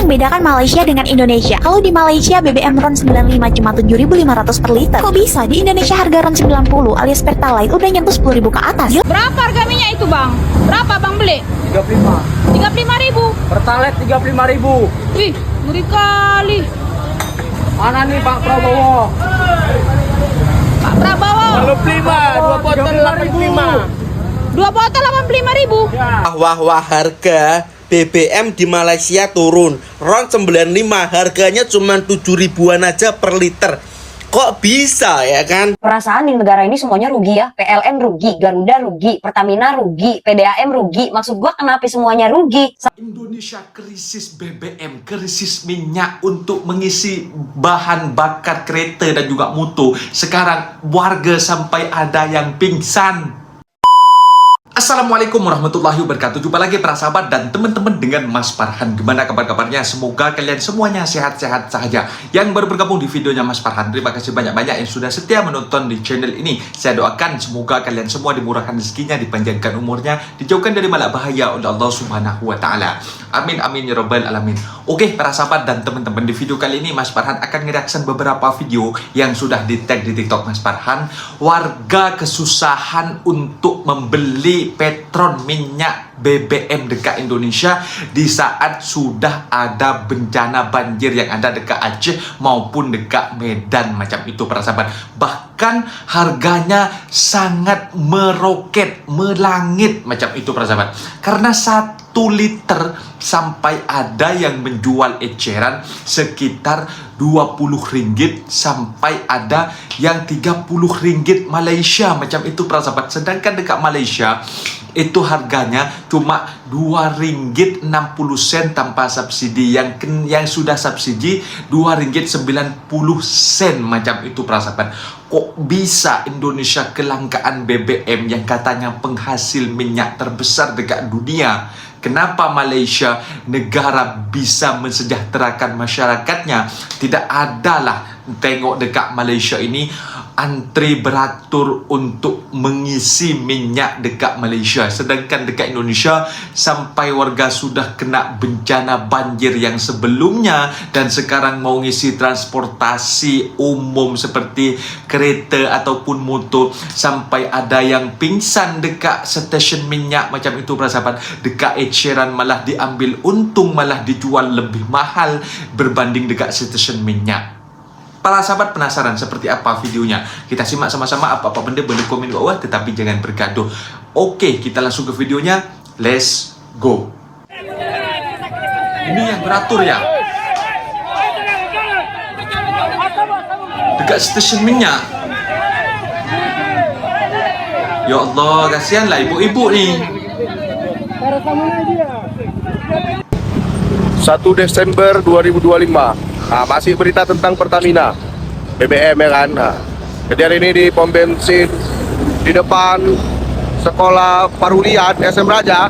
yang bedakan Malaysia dengan Indonesia? Kalau di Malaysia BBM RON 95 cuma 7.500 per liter. Kok bisa di Indonesia harga RON 90 alias Pertalite udah nyentuh 10.000 ke atas? Berapa harga minyak itu bang? Berapa bang beli? 35. 35.000. Pertalite 35.000. Wih, ngeri kali. Mana nih Pak Prabowo? Pak Prabowo. 85, 2 botol 85. 2 botol 85.000. Wah, harga BBM di Malaysia turun. RON 95 harganya cuma 7 ribuan aja per liter. Kok bisa ya kan? Perasaan di negara ini semuanya rugi ya. PLN rugi, Garuda rugi, Pertamina rugi, PDAM rugi. Maksud gua kenapa semuanya rugi? Indonesia krisis BBM, krisis minyak untuk mengisi bahan bakar kereta dan juga motor. Sekarang warga sampai ada yang pingsan. Assalamualaikum warahmatullahi wabarakatuh. Jumpa lagi para sahabat dan teman-teman dengan Mas Farhan. Gimana kabar-kabarnya? Semoga kalian semuanya sehat-sehat saja. Yang baru bergabung di videonya Mas Farhan, terima kasih banyak-banyak yang sudah setia menonton di channel ini. Saya doakan semoga kalian semua dimurahkan rezekinya, dipanjangkan umurnya, dijauhkan dari malak bahaya oleh Allah Subhanahu wa taala. Amin amin ya rabbal alamin. Oke para sahabat dan teman-teman, di video kali ini Mas Farhan akan ngereaction beberapa video yang sudah di-tag di TikTok Mas Farhan. Warga kesusahan untuk membeli petron minyak BBM dekat Indonesia di saat sudah ada bencana banjir yang ada dekat Aceh maupun dekat Medan macam itu para sahabat. Bahkan harganya sangat meroket, melangit macam itu para sahabat. Karena 1 liter sampai ada yang menjual eceran sekitar 20 ringgit sampai ada yang 30 ringgit Malaysia macam itu para sahabat. Sedangkan dekat Malaysia itu harganya cuma 2 ringgit 60 sen tanpa subsidi. Yang sudah subsidi 2 ringgit 90 sen macam itu para sahabat. Kok bisa Indonesia kelangkaan BBM yang katanya penghasil minyak terbesar dekat dunia? Kenapa Malaysia negara bisa mensejahterakan masyarakatnya? Tidak adalah tengok dekat Malaysia ini antri beratur untuk mengisi minyak dekat Malaysia. Sedangkan dekat Indonesia sampai warga sudah kena bencana banjir yang sebelumnya dan sekarang mau ngisi transportasi umum seperti kereta ataupun motor sampai ada yang pingsan dekat stesen minyak macam itu para sahabat. Dekat eceran malah diambil untung, malah dijual lebih mahal berbanding dekat stesen minyak. Para sahabat penasaran seperti apa videonya? Kita simak sama-sama apa-apa benda komen di bawah, tetapi jangan bergaduh. Oke, kita langsung ke videonya. Let's go. Ini yang beratur ya? Dekat stesen minyak. Ya Allah, kasihanlah ibu-ibu nih. 1 Desember 2025. Nah, masih berita tentang Pertamina BBM ya kan. Nah, kejadian ini di pom bensin di depan sekolah Parulian SM Raja.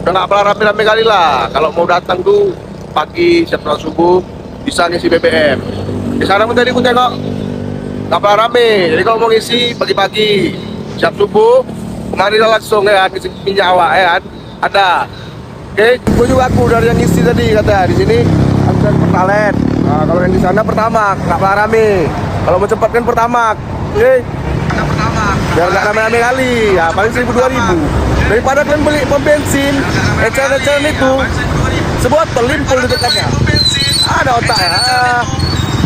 Udah nggak pernah rame-rame kali lah. Kalau mau datang tuh pagi setelah subuh bisa ngisi BBM. Di sana pun tadi aku tengok nggak pernah rame. Jadi kalau mau ngisi pagi-pagi siap subuh kemarin langsung ya ngisi minyak awak ya kan. Ada. Oke, gue juga aku dari yang ngisi tadi kata di sini ada Pertalite. Nah, kalau yang di sana Pertamax, nggak pernah rame. Kalau mau cepat kan Pertamax. Oke. Biar nggak rame-rame kali. Ya paling 1.000-2.000. Daripada kalian beli pom bensin, eceran itu sebotol limpul di dekatnya. Ada otak ya.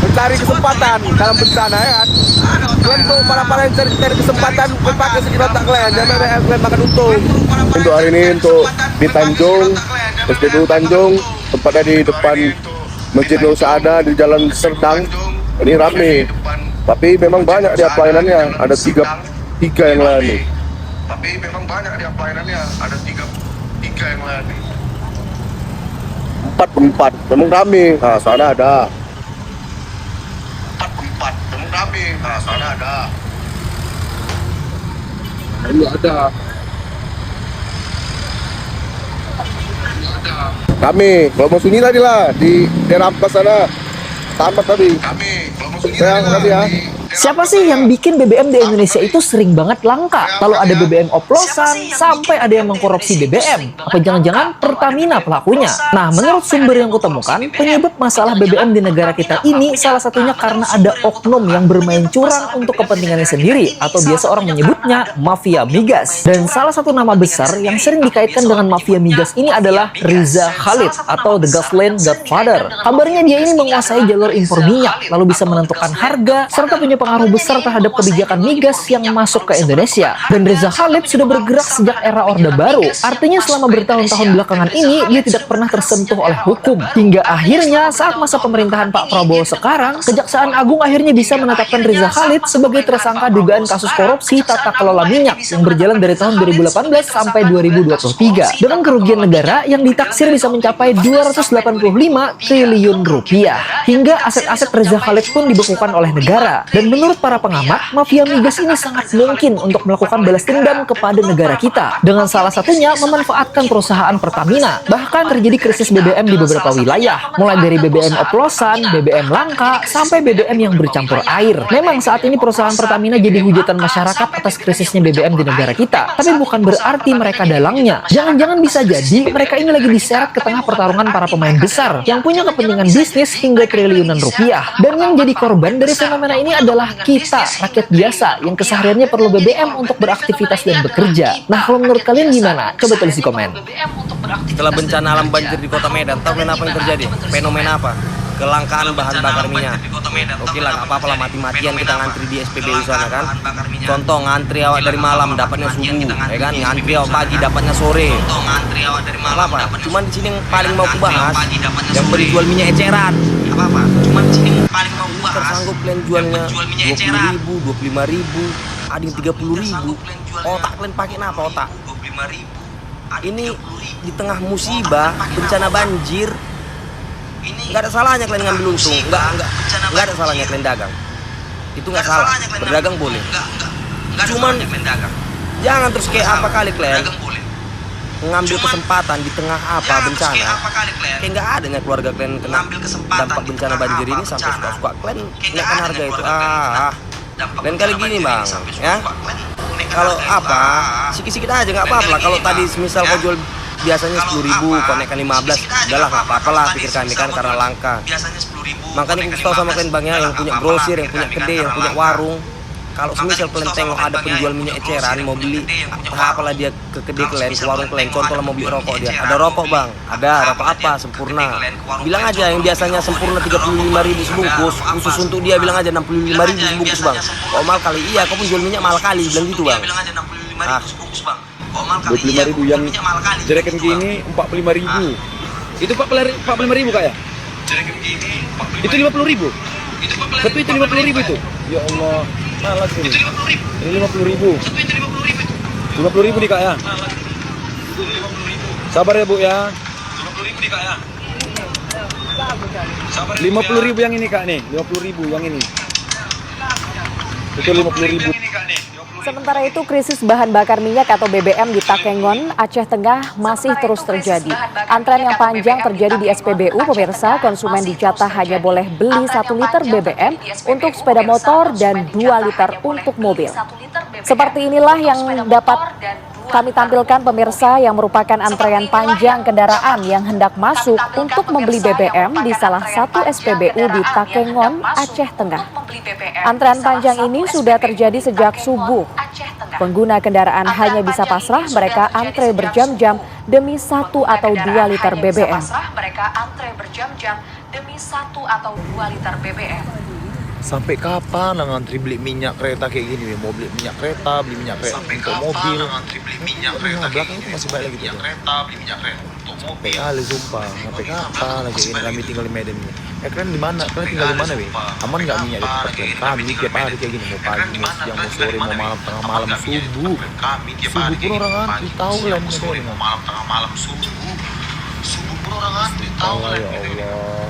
Mencari kesempatan dalam bencana ya kan. Kalian tuh para yang cari kesempatan pakai sekitar otak kalian. Jangan kalian makan untung. Untuk hari ini untuk di Tanjung, SPBU Tanjung, tempatnya di depan Masjid Nur Saada di Jalan Serdang. Ini rame, tapi memang banyak dia pelayanannya. Ada tiga yang layani. Tapi memang banyak dia pelayanannya. Ada tiga yang layani. 4 memang rame. Nah, sana ada. 4 memang rame. Nah, sana ada. Ini ada. Kami, kalau mau sunyi tadi lah di daerah Ampas sana, tamat tadi. Kami, kalau mau sunyi tadi lah Siapa sih yang bikin BBM di Indonesia itu sering banget langka? Lalu ada BBM oplosan, sampai ada yang mengkorupsi BBM. Apa jangan-jangan Pertamina pelakunya? Nah, menurut sumber yang kutemukan, penyebab masalah BBM di negara kita ini salah satunya karena ada oknum yang bermain curang untuk kepentingannya sendiri, atau biasa orang menyebutnya mafia migas. Dan salah satu nama besar yang sering dikaitkan dengan mafia migas ini adalah Riza Khalid atau The Gasoline Godfather. Kabarnya dia ini menguasai jalur impor minyak, lalu bisa menentukan harga, serta punya pengaruh besar terhadap kebijakan migas yang masuk ke Indonesia. Dan Riza Khalid sudah bergerak sejak era Orde Baru, artinya selama bertahun-tahun belakangan ini dia tidak pernah tersentuh oleh hukum. Hingga akhirnya saat masa pemerintahan Pak Prabowo sekarang, Kejaksaan Agung akhirnya bisa menetapkan Riza Khalid sebagai tersangka dugaan kasus korupsi tata kelola minyak yang berjalan dari tahun 2018 sampai 2023 dengan kerugian negara yang ditaksir bisa mencapai 285 triliun rupiah. Hingga aset-aset Riza Khalid pun dibekukan oleh negara. Dan menurut para pengamat, mafia migas ini sangat mungkin untuk melakukan balas dendam kepada negara kita, dengan salah satunya memanfaatkan perusahaan Pertamina. Bahkan terjadi krisis BBM di beberapa wilayah, mulai dari BBM oplosan, BBM langka, sampai BBM yang bercampur air. Memang saat ini perusahaan Pertamina jadi hujatan masyarakat atas krisisnya BBM di negara kita, tapi bukan berarti mereka dalangnya. Jangan-jangan bisa jadi mereka ini lagi diseret ke tengah pertarungan para pemain besar yang punya kepentingan bisnis hingga triliunan rupiah. Dan yang jadi korban dari fenomena ini adalah kita, rakyat biasa yang kesehariannya perlu BBM untuk beraktivitas dan bekerja. Nah, kalau menurut kalian gimana? Coba tulis di komen. Setelah bencana alam banjir di kota Medan, tahu kenapa yang terjadi? Fenomena apa? Kelangkaan bahan bakar minyak. Oke lah, gak apa-apa lah, mati-matian kita ngantri di SPBU sana kan. Contoh, ngantri awak dari malam dapatnya subuh, ya kan? Ngantri awak pagi dapatnya sore. Apa-apa? Cuman di sini yang paling mau kubahas, yang jual minyak eceran. Apa-apa? Cuman di sini yang paling mau kubahas, tersanggup kalian jualnya 20.000, 25.000, ada yang 30.000. Otak kalian pakai apa otak? Ini di tengah musibah, bencana banjir, nggak ada salahnya kalian ngambil untung, nggak ada salahnya kalian dagang, itu nggak salah, berdagang boleh, cuman jangan terus kayak apa kali kalian ngambil kesempatan di tengah apa bencana, kayak nggak adanya keluarga kalian kena dampak bencana banjir ini sampai suka-suka kalian naikkan harga itu, lain kali gini bang, ya. Kalau apa, sikit-sikit aja nggak apa-apa lah. Kalau tadi misal kau jual biasanya 10.000, kau naikkan 15, udahlah nggak apa-apa lah, pikir kami kan karena langka. Makanya aku tahu sama kalian bang ya, yang punya grosir, yang punya kedai, yang punya warung. Kalau semisal kalian tengok ada penjual minyak eceran mau beli, apalah dia ke kedai kalian, ke warung kalian, contoh lah mau beli rokok dia, ada rokok bang, ada rokok apa, Sempurna, bilang aja yang biasanya Sempurna 35.000 sebungkus, khusus untuk dia bilang aja 65.000 sebungkus bang. Kok mahal kali? Iya, kau pun jual minyak mahal kali, bilang gitu bang. 25.000 yang jerigen gini 45.000. Itu 45.000 kak ya? Itu 50.000. Tapi itu 50.000 itu. Ya Allah, malas ini. Ini 50.000. 50.000 nih kak ya. Sabar ya bu ya. 50.000 nih kak ya. 50.000 yang ini kak nih. 50.000 yang ini. Itu 50.000. Sementara itu, krisis bahan bakar minyak atau BBM di Takengon, Aceh Tengah masih terus terjadi. Antrean yang panjang terjadi di SPBU, pemirsa. Konsumen dijatah hanya boleh beli 1 liter BBM untuk sepeda motor dan 2 liter untuk mobil. Seperti inilah yang dapat kami tampilkan pemirsa, yang merupakan antrean panjang kendaraan yang hendak masuk untuk membeli BBM di salah satu SPBU di Takengon, Aceh Tengah. Antrean panjang ini sudah terjadi sejak subuh. Pengguna kendaraan hanya bisa pasrah, mereka antre berjam-jam demi 1 atau 2 liter BBM. Sampai kapan lah ngantri beli minyak kereta kayak gini? Mau beli minyak kereta, beli minyak kereta untuk mobil. Ngantri beli minyak kereta belakang itu masih banyak lagi minyak kereta, beli minyak kereta untuk mobil. Sampai sumpah, sampai kapan lagi ini kami tinggal di Medan ini. Kalian di mana? Kalian tinggal di mana, weh? Aman nggak minyak di tempat kalian? Kami tiap hari kayak gini, mau pagi, mau siang, mau sore, mau malam, tengah malam, subuh. Subuh pun orang antri, tahu kalian ini. Mau malam, tengah malam, subuh. Subuh pun orang antri, tahu kalian. Ya Allah,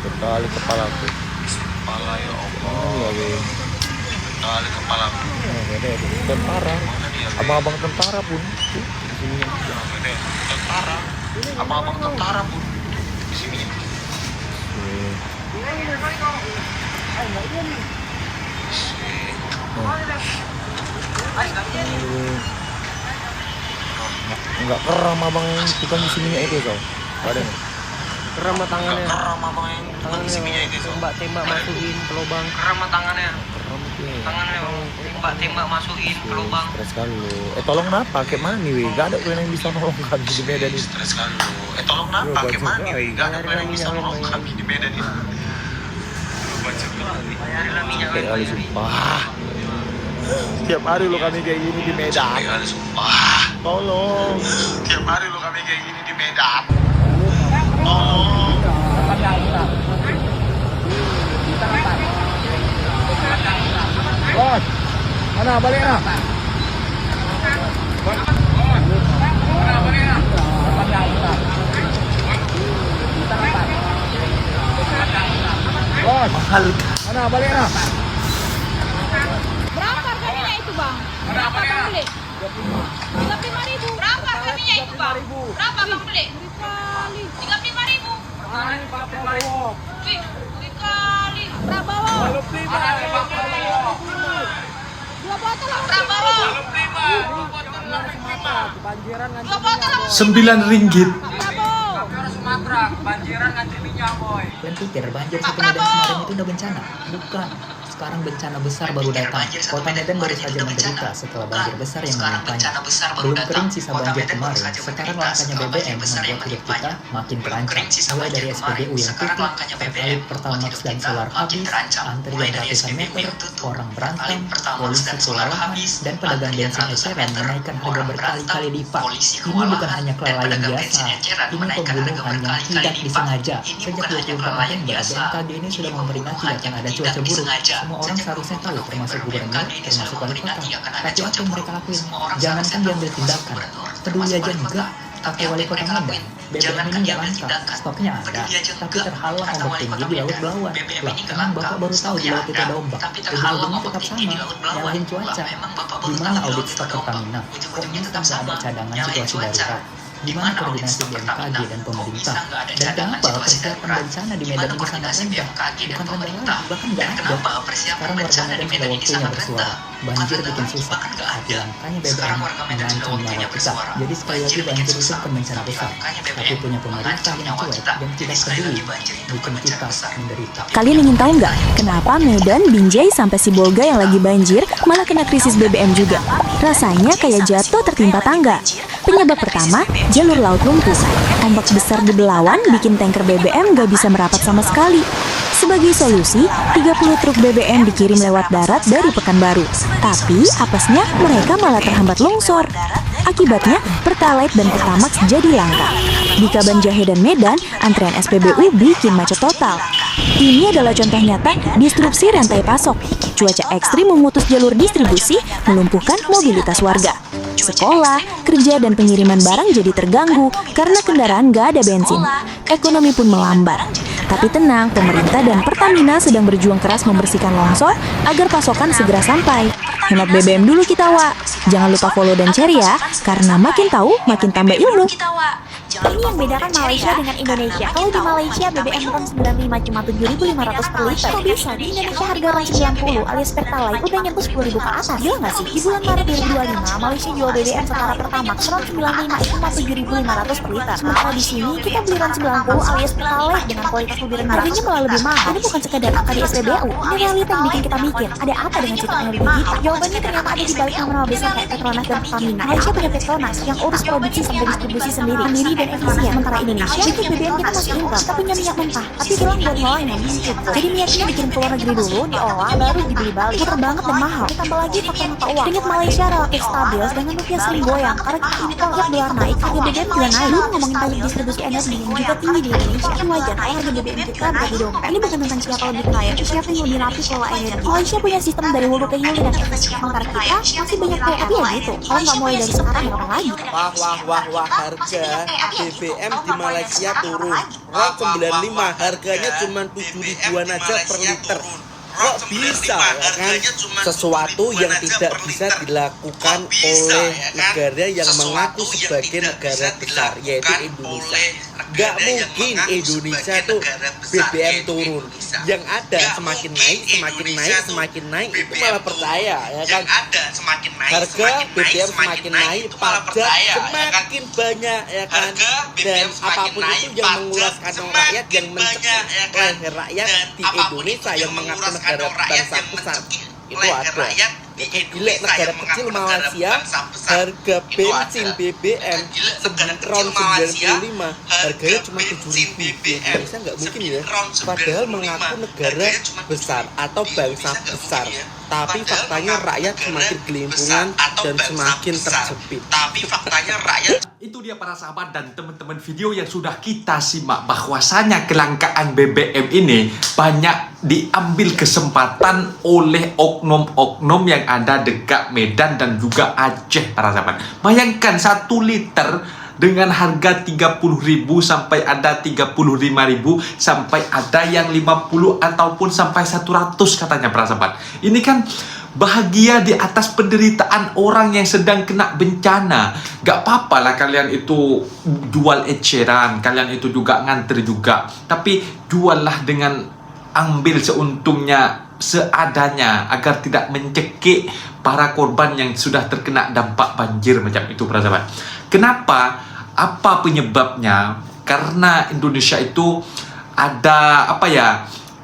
berkali kepalaku. Kepala ya Allah, ya weh. Kali kepala. Tentara, abang-abang tentara pun. Tentara, abang-abang tentara pun di sini. Enggak keram abang tukang isi minyak itu kau. Ada nggak? Keram tangannya. Keram abang yang isi minyak itu. Tembak masukin ke lubang. Keram tangannya. Tangannya tembak masukin ke lubang. Stres sekali lu. Tolong kenapa? Kayak mana nih weh? Gak ada kalian yang bisa nolong kami di Medan ini. Stres sekali lu. Tolong kenapa? Kayak mana nih weh? Gak ada kalian yang bisa nolong kami di Medan ini. Kayak kali sumpah. Tiap hari lo kami kayak gini di Medan. Tolong. Tiap hari lo kami kayak gini di Medan. Tolong. Bos, mana baliknya? Bos, mahal. Mana baliknya? Berapa harganya itu bang? Berapa bang beli? 35.000. Berapa harganya itu bang? Berapa bang beli? 35.000. Wih, kali. Prabowo. Dua botol lah Prabowo. Dua botol lah. 9 ringgit. Sumatera, kebanjiran ngantri minyak boy. Kalian pikir banjir satu Medan kemarin itu udah bencana? Bukan. Sekarang bencana besar baru datang. Kota Medan baru saja menderita setelah banjir besar yang menimpanya. Belum kering sisa banjir kemarin. Sekarang langkahnya BBM membuat hidup kita makin terancam. Mulai dari SPBU yang tutup, terkait Pertamax dan solar habis, antrian ratusan meter, orang berantem, polisi kewalahan, dan pedagang bensin eceran menaikkan harga berkali-kali lipat. Ini bukan hanya kelalaian biasa, ini pembunuhan yang tidak disengaja. Sejak 24 November, BMKG ini sudah memperingatkan akan ada cuaca buruk. Semua orang seharusnya tahu, termasuk gubernur, termasuk wali kota. Tapi apa yang mereka lakuin? Jangankan diambil tindakan, peduli aja enggak. Kata wali kota Medan, BBM ini nggak langka, stoknya ada, tapi terhalang ombak tinggi di Laut Belawan. Lah, emang Bapak baru tahu di laut itu ada ombak? Ujung-ujungnya tetap sama, nyalahin cuaca. Gimana audit stok Pertamina? Kok instan nggak ada cadangan situasi darurat? Gimana koordinasi BMKG dan pemerintah? Dan kenapa persiapan bencana di Medan ini sangat rendah? Bukan rendah lagi, bahkan nggak ada. Sekarang warga Medan sudah waktunya bersuara. Banjir bikin susah, tapi langkahnya BBM mengancam nyawa kita. Jadi sekali lagi banjir itu bukan bencana besar, tapi punya pemerintah yang cuek dan tidak peduli bikin kita menderita. Kalian ingin tahu nggak kenapa Medan, Binjai, sampai Sibolga yang lagi banjir malah kena krisis BBM juga? Rasanya kayak jatuh tertimpa tangga. Penyebab pertama, jalur laut lumpuh. Ombak besar di Belawan bikin tanker BBM gak bisa merapat sama sekali. Sebagai solusi, 30 truk BBM dikirim lewat darat dari Pekanbaru. Tapi, apesnya mereka malah terhambat longsor. Akibatnya, Pertalite dan Pertamax jadi langka. Di Kabanjahe dan Medan, antrean SPBU bikin macet total. Ini adalah contoh nyata disrupsi rantai pasok. Cuaca ekstrim memutus jalur distribusi, melumpuhkan mobilitas warga. Sekolah, kerja, dan pengiriman barang jadi terganggu karena kendaraan gak ada bensin. Ekonomi pun melambat. Tapi tenang, pemerintah dan Pertamina sedang berjuang keras membersihkan longsor agar pasokan segera sampai. Hemat BBM dulu kita, Wak. Jangan lupa follow dan share ya, karena makin tahu, makin tambah ilmu. Ini yang bedakan Malaysia dengan Indonesia. Kalau di Malaysia BBM RON 95 cuma 7.500 per liter. Kok bisa di Indonesia harga RON 90 alias Pertalite udah nyentuh 10.000 ke atas? Gila nggak sih? Di bulan Maret 2025, Malaysia jual BBM setara Pertamax RON 95 itu cuma 7.500 per liter. Sementara di sini kita beli RON 90 alias Pertalite dengan kualitas lebih rendah. Harganya malah lebih mahal. Ini bukan sekedar angka di SPBU. Ini realita yang bikin kita mikir. Ada apa dengan sistem energi kita? Jawabannya ternyata ada di balik nama besar kayak Petronas dan Pertamina. Malaysia punya Petronas yang urus produksi sampai distribusi sendiri, mandiri dan efisien. Sementara Indonesia, sedikit BBM kita masih impor. Kita punya minyak mentah, tapi bilang buat ngolahnya diimpor. Jadi minyaknya dikirim ke luar negeri dulu, diolah, baru dibeli balik. Putar banget dan mahal. Ditambah lagi faktor mata uang. Ringgit Malaysia relatif stabil, sedangkan rupiah sering goyang. Karena kita impor tiap dolar naik, harga BBM juga naik. Lu ngomongin tarif distribusi energi yang juga tinggi di Indonesia. Itu wajar kalau harga BBM kita berat di dompet. Ini bukan tentang siapa lebih kaya, tapi siapa yang lebih rapi pola energi. Malaysia punya sistem dari hulu ke hilir dan efisien. Sementara kita masih banyak PR. Tapi ya gitu, kalau nggak mulai dari sekarang, kapan lagi? Wah, harga BBM di Malaysia turun. RON 95 harganya cuma 7 ribuan aja per liter. Kok bisa ya kan? Sesuatu yang tidak bisa dilakukan oleh negara yang mengaku sebagai negara besar, yaitu Indonesia. Nggak mungkin Indonesia tuh BBM turun. Yang ada semakin naik, semakin naik itu malah percaya ya kan. Harga BBM semakin naik, pajak semakin banyak ya kan. Dan apapun itu yang menguras kantong rakyat, yang mencekik leher rakyat di Indonesia, yang mengaku negara bangsa besar itu ada. Gila, negara kecil Malaysia harga bensin BBM ron 95 harganya cuma 7.000. Indonesia nggak mungkin ya, padahal mengaku negara besar atau bangsa besar, tapi faktanya rakyat semakin kelimpungan dan semakin terjepit. Itu dia para sahabat dan teman-teman video yang sudah kita simak, bahwasanya kelangkaan BBM ini banyak diambil kesempatan oleh oknum-oknum yang ada dekat Medan dan juga Aceh para sahabat. Bayangkan 1 liter dengan harga 30.000 sampai ada 35.000 sampai ada yang 50 ataupun sampai 100 katanya para sahabat. Ini kan bahagia di atas penderitaan orang yang sedang kena bencana. Gak apa-apa lah kalian itu jual eceran, kalian itu juga ngantri juga, tapi juallah dengan ambil seuntungnya, seadanya, agar tidak mencekik para korban yang sudah terkena dampak banjir macam itu para sahabat. Kenapa? Apa penyebabnya? Karena Indonesia itu ada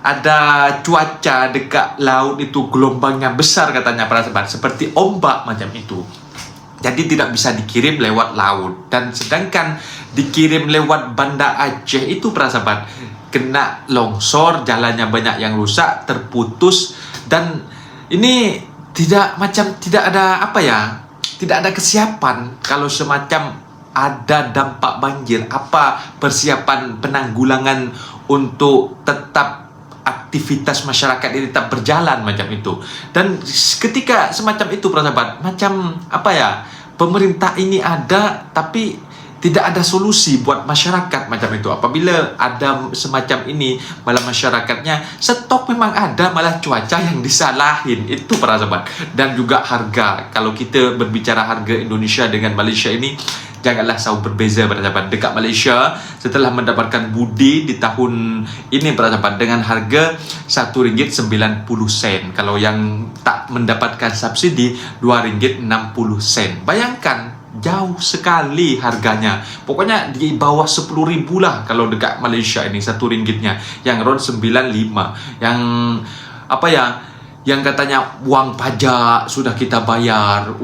ada cuaca dekat laut itu gelombangnya besar katanya para sahabat, seperti ombak macam itu. Jadi tidak bisa dikirim lewat laut, dan sedangkan dikirim lewat Banda Aceh itu para sahabat kena longsor, jalannya banyak yang rusak, terputus, dan ini tidak ada tidak ada kesiapan kalau semacam ada dampak banjir. Apa persiapan penanggulangan untuk tetap aktivitas masyarakat ini tetap berjalan macam itu. Dan ketika semacam itu para sahabat, macam pemerintah ini ada tapi tidak ada solusi buat masyarakat macam itu. Apabila ada semacam ini, malah masyarakatnya stok memang ada, malah cuaca yang disalahin. Itu para sahabat. Dan juga harga. Kalau kita berbicara harga Indonesia dengan Malaysia ini, janganlah jauh berbeza para sahabat. Dekat Malaysia, setelah mendapatkan budi di tahun ini para sahabat, dengan harga RM1.90. Kalau yang tak mendapatkan subsidi, RM2.60. Bayangkan, jauh sekali harganya. Pokoknya di bawah 10.000 lah kalau dekat Malaysia ini RM1-nya. Yang ron 95. Yang yang katanya uang pajak sudah kita bayar,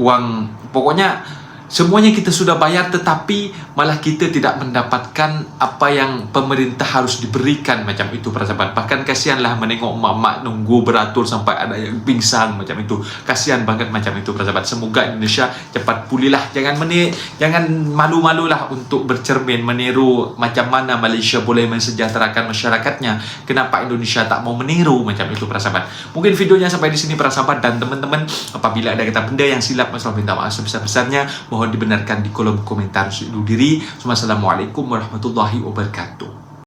pokoknya semuanya kita sudah bayar, tetapi malah kita tidak mendapatkan apa yang pemerintah harus diberikan macam itu para sahabat. Bahkan kasihanlah menengok mak-mak nunggu beratur sampai ada yang pingsan macam itu. Kasihan banget macam itu para sahabat. Semoga Indonesia cepat pulihlah. Jangan malu-malulah untuk bercermin meniru macam mana Malaysia boleh mensejahterakan masyarakatnya. Kenapa Indonesia tak mau meniru macam itu para sahabat. Mungkin videonya sampai di sini para sahabat, dan teman-teman apabila ada kata benda yang silap, saya minta maaf sebesar-besarnya. Mohon dibenarkan di kolom komentar. Undur diri. Assalamualaikum warahmatullahi wabarakatuh.